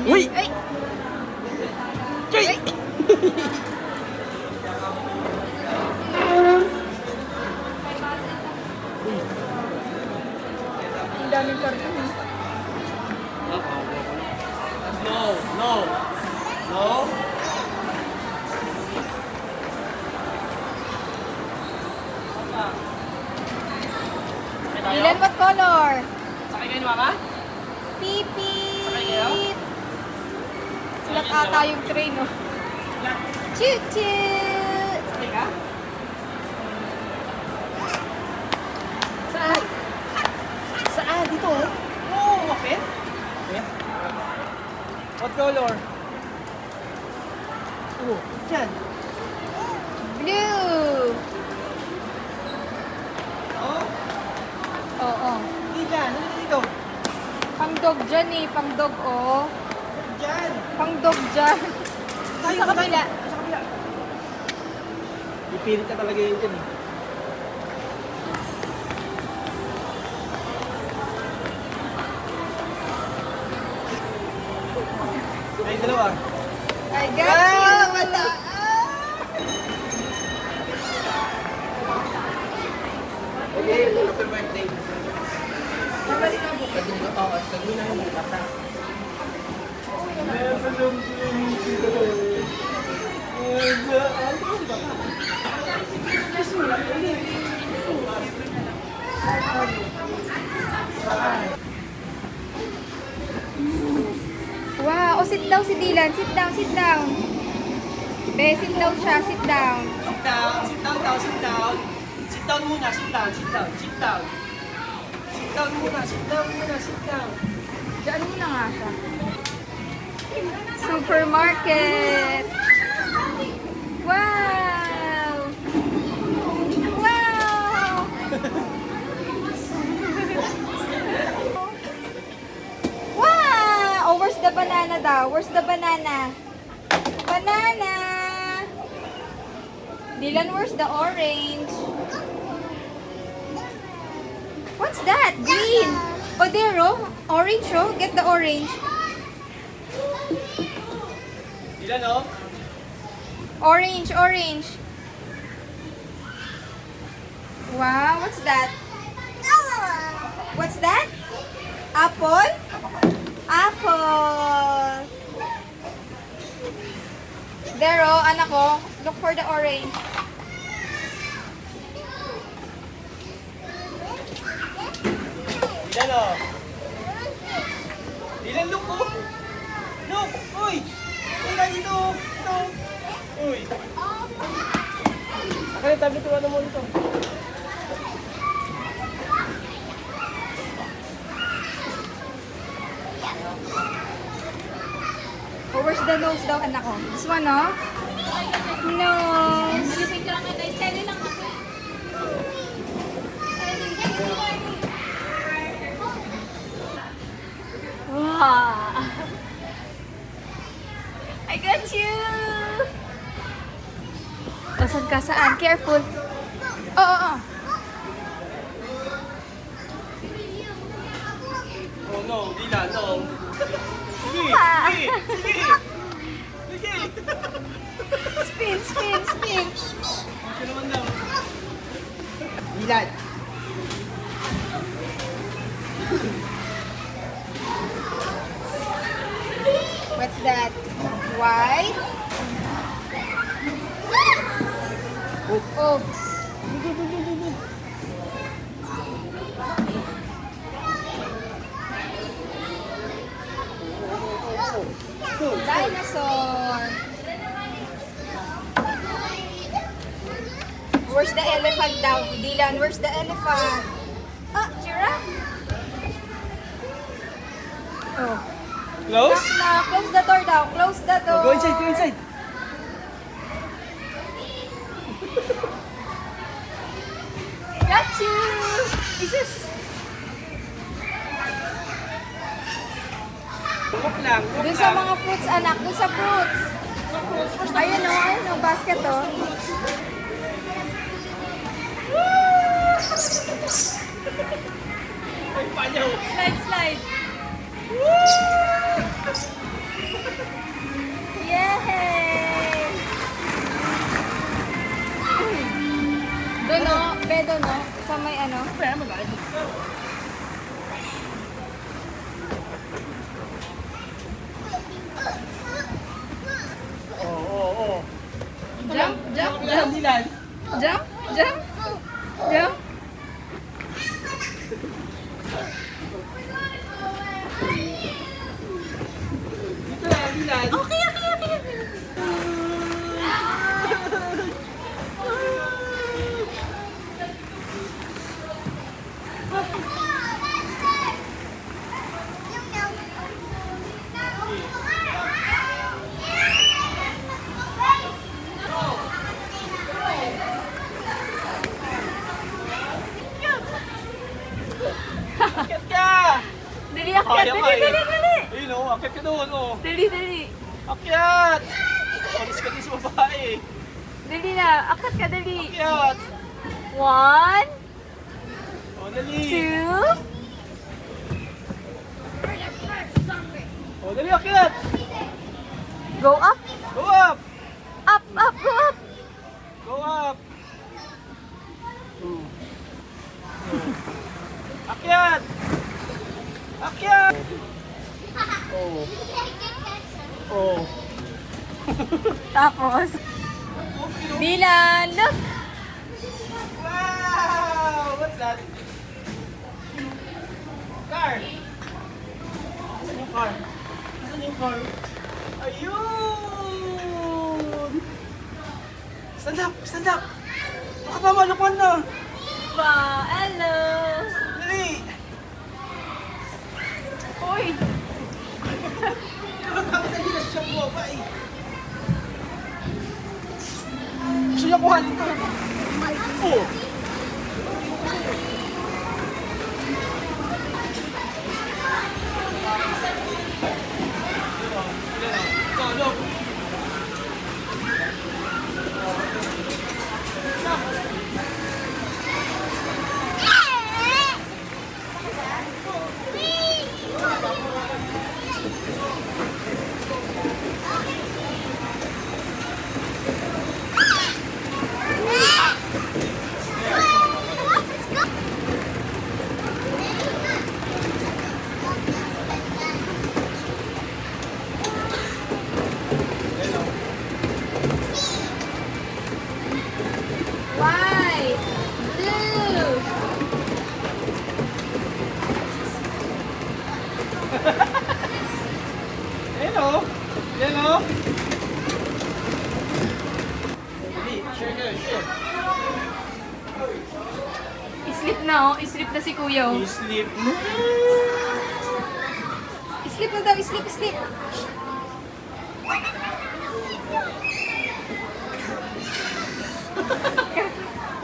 Uy! Ay! Jay! Ang daming karton. No! No! No! Dylan, what color? Sakay kayo ni Mama? Pipit! Sakay kayo? Silat ata yung train, oh. Choo-choo! Sakay ka? Saan? Saan? Dito oh. Oh, okay. Okay. What color? Oh, dyan. Blue! Oh, Oo. hindi dyan. Ano dito? Pang-dog dyan eh. Pang-dog, oh. Dyan. Pang-dog dyan. Tayo, Sa kabila. tayo. Sa kabila. Ipilit ka talaga yun dyan eh. Ay, dalawa. I got you! Wala! Okay, happy birthday. Tagmin na yung bata. Wow! Oh, sit down si Dylan. Sit down, sit down. Be, sit down siya. Sit down. Sit down, sit down daw, sit down. Sit down muna, sit down, sit down, sit down. Sit down muna, sit down muna, sit down. Diyan muna nga siya. Supermarket! Wow! Wow! Wow! Oh, where's the banana daw? Where's the banana? Banana! Dylan, where's the orange? What's that? Green! Oh, there, oh. Orange, oh. Get the orange. Ilan oh? Orange, orange. Wow, what's that? What's that? Apple? Apple. There, oh, anak ko. Look for the orange. Ilan oh? Ilan look oh? Look! Uy! Ilan dito! Ito! Uy! Akin, tabi ito ano mo ito. Oh, where's the nose daw, anak ko? This one, oh. Nose. Wow. I got you. Saan ka? Saan? Careful. Oo, oo. Oh no, Dilan, no. Sige! Ah. Sige! Sige! Sige! Spin, spin, spin. Ito naman daw. Dilan! What's that? White? Oh. Dinosaur. Where's the elephant daw? Dylan, where's the elephant? Ah, giraffe. Oh. Close? Close the door daw. Close the door. Go inside, go inside. Got you. Jesus. Look lang, look Dun sa lang. mga fruits, anak. Dun sa fruits. Ayun o, ayun o, basket o. Ay, panyaw. Slide, slide. Dilan. Okay, okay, okay. Akit ka! Dali, akyat. Dali, dali, dali. Ayun o, akit ka doon o. Dali, dali. Akyat! Palis ka din sa babae. Dali na, akyat ka, dali. Akyat! 1, O, dali. 2. O, dali, akyat! Go up. Go up! Up, up, go up. Go up! Akyat! Akyat! Oh. Oh. Tapos, Dilan, look. Wow! What's that? Car! Saan yung car? Saan yung car? Ayun! Stand up! Stand up! Baka tama, lukuan na! Wow, hello. Dali! Uy. Nakakasali na siya po, ba eh. Gusto niya kuhanin ko. Oh! Go, look! Why? 2. Hello! Hello! Dali, share ka, share. Sleep na, oh. Sleep na si Kuya, oh. You sleep. Sleep na daw, sleep, sleep.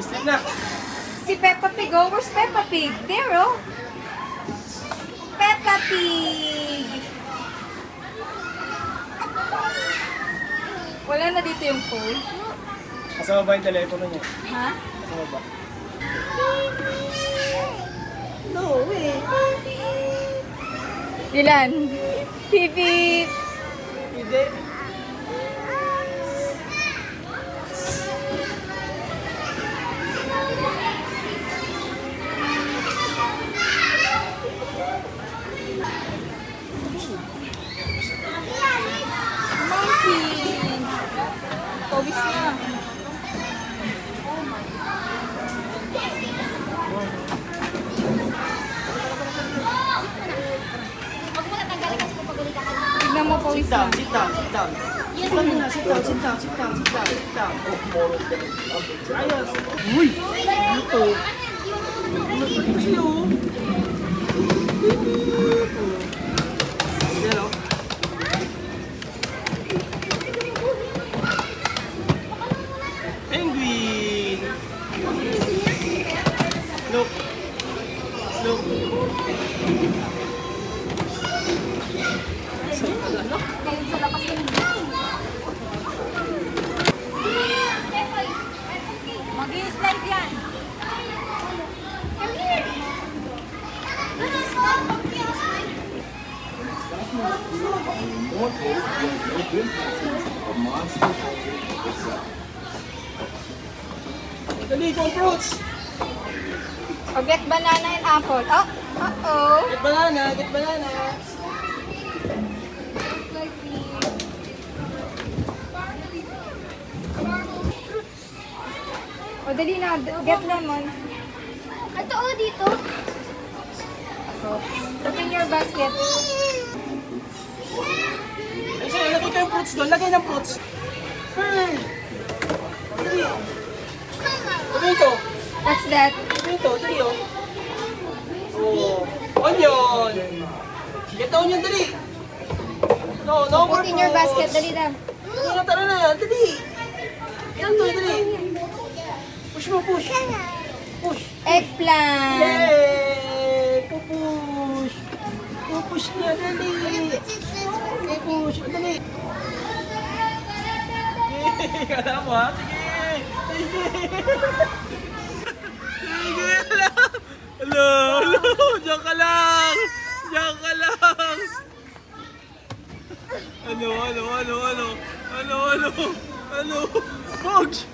Sleep na. Si Peppa Pig, oh. Where's Peppa Pig? There, oh. Peppa Pig. Wala na dito yung phone. Kasama ba yung telepono niya? Ha? Kasama ba? No way. Ilan? Pipip. Hindi. Monkey. Pawis na. Tignan mo, pawis Sit na. down, sit down, sit down. Sit down muna, sit down, sit down, sit down, sit down, sit down. Ayos. Uy! Ito. Kasi oh. Hello. Penguin. Look. Look. Mag-i-slide yan. Dali, go fruits. O, get banana and apple. Oh, uh-oh. Get banana, get banana. O, dali na. Get lemon. Ito o, dito. Open your basket. Ayos, ayos, kayong fruits doon. Lagay ng fruits. Hey! Dali. Tomato. What's that? Tomato. Dali oh. Oh. Onion. Get onion, dali. No, no more Put in your basket. fruits. Dali na. Tara na. Dali. Yan to, dali. Push mo, push. Push. Eggplant. Yay! Pupush. Pupush niya, dali. Pupush. Dali. Yay! Kala mo ha? Sige. Sige. Sige lang. Hello, hello. Diyan ka lang. Diyan ka lang. Ano? Pogs!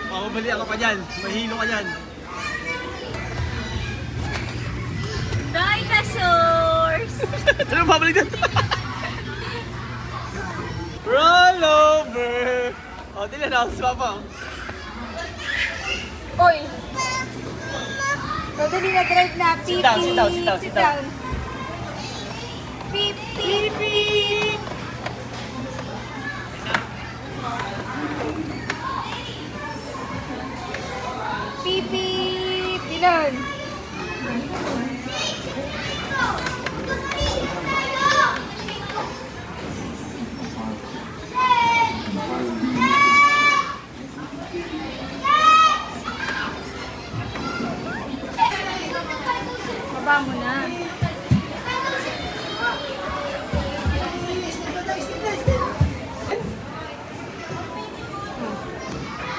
Makabali ka pa dyan. Mahilo ka dyan. Dinosaurs! Ano babalik dito? Roll over! O, dili na. Si Papa. Oy! So, dali na drive na. Pip, Sit down, sit down, pip, sit down, sit sit down. down. Pip, pip, pip. Pip, pip. Dylan. Baba mo na.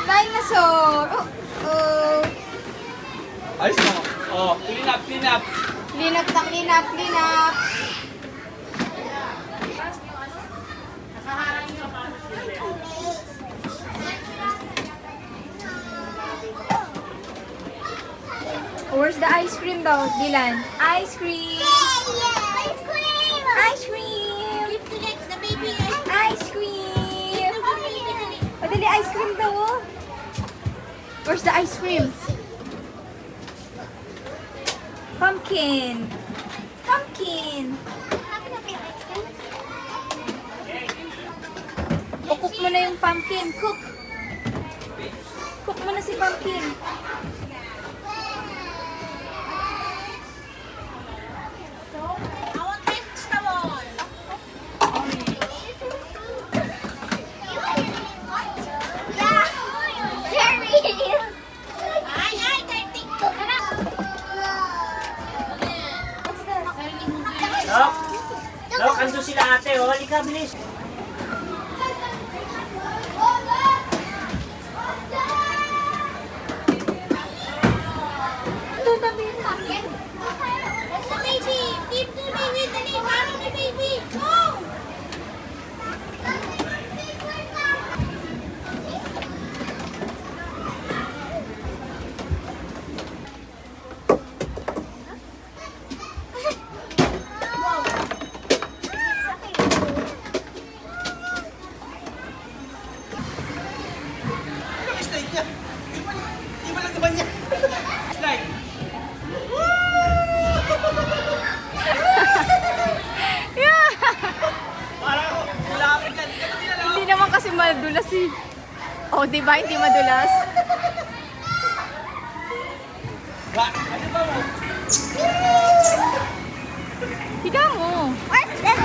Dinosaur! Oh, oh. Ayos mo. O, clean up, clean up. Clean up na, clean up, clean up. Where's the ice cream daw, Dylan? Ice cream! Ice cream! Ice cream! Give to Lex, the baby. Ice cream! O, dali, ice cream daw, oh. Where's the ice cream? Pumpkin! Pumpkin! O, cook mo na yung pumpkin. Cook! Cook mo na si pumpkin. I want vegetable. Yeah. Jerry. Ay, dirty. Lok! Lok, ando sila ate, oh. Halika, bilis. That's the baby. Give the baby. Dali, follow the baby. Go. Ano yung slide niya? Iba lang naman niya. Slide. Parang malapit yan. Hindi naman kasi madulas eh. O, di ba? Hindi madulas. Ba, ano ba mo? Higa mo. What's that?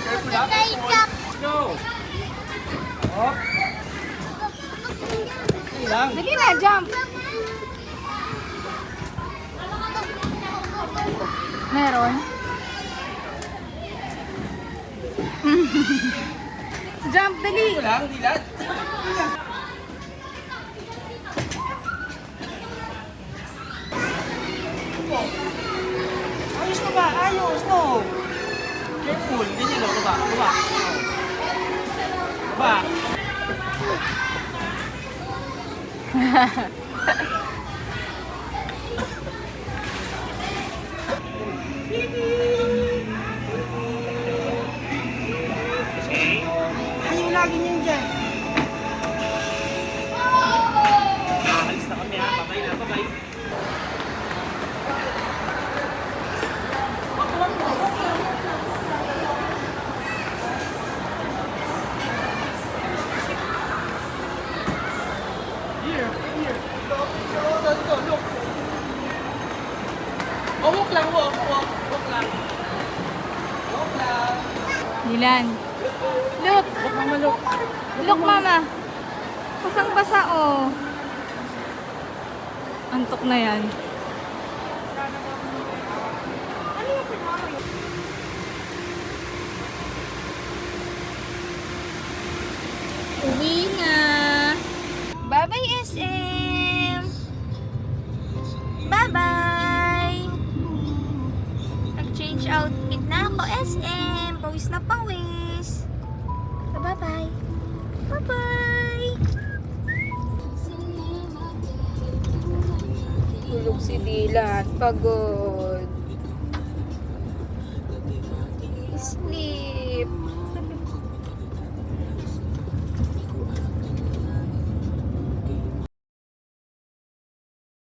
Careful ha. Let's go. Hop. Sige lang. Dali na, jump. Meron. Jump, dali. Ito lang, dilat. Ayos mo ba? Ayos, no. Careful. Ganyan, no. Baba, baba. Baba. Ayaw lagi niyan dyan. Here, here. Look. Oh, walk lang, walk lang. Walk lang. Dylan. Look. Walk, mama, look. Look, mama. Basang-basa, oh. Antok na yan. Uwi na. Bye-bye, SM. Bye-bye. Nag-change outfit na ako, SM. Pawis na pawis. Bye-bye. Bye-bye. Tulog si Dylan. Pagod. Sleep.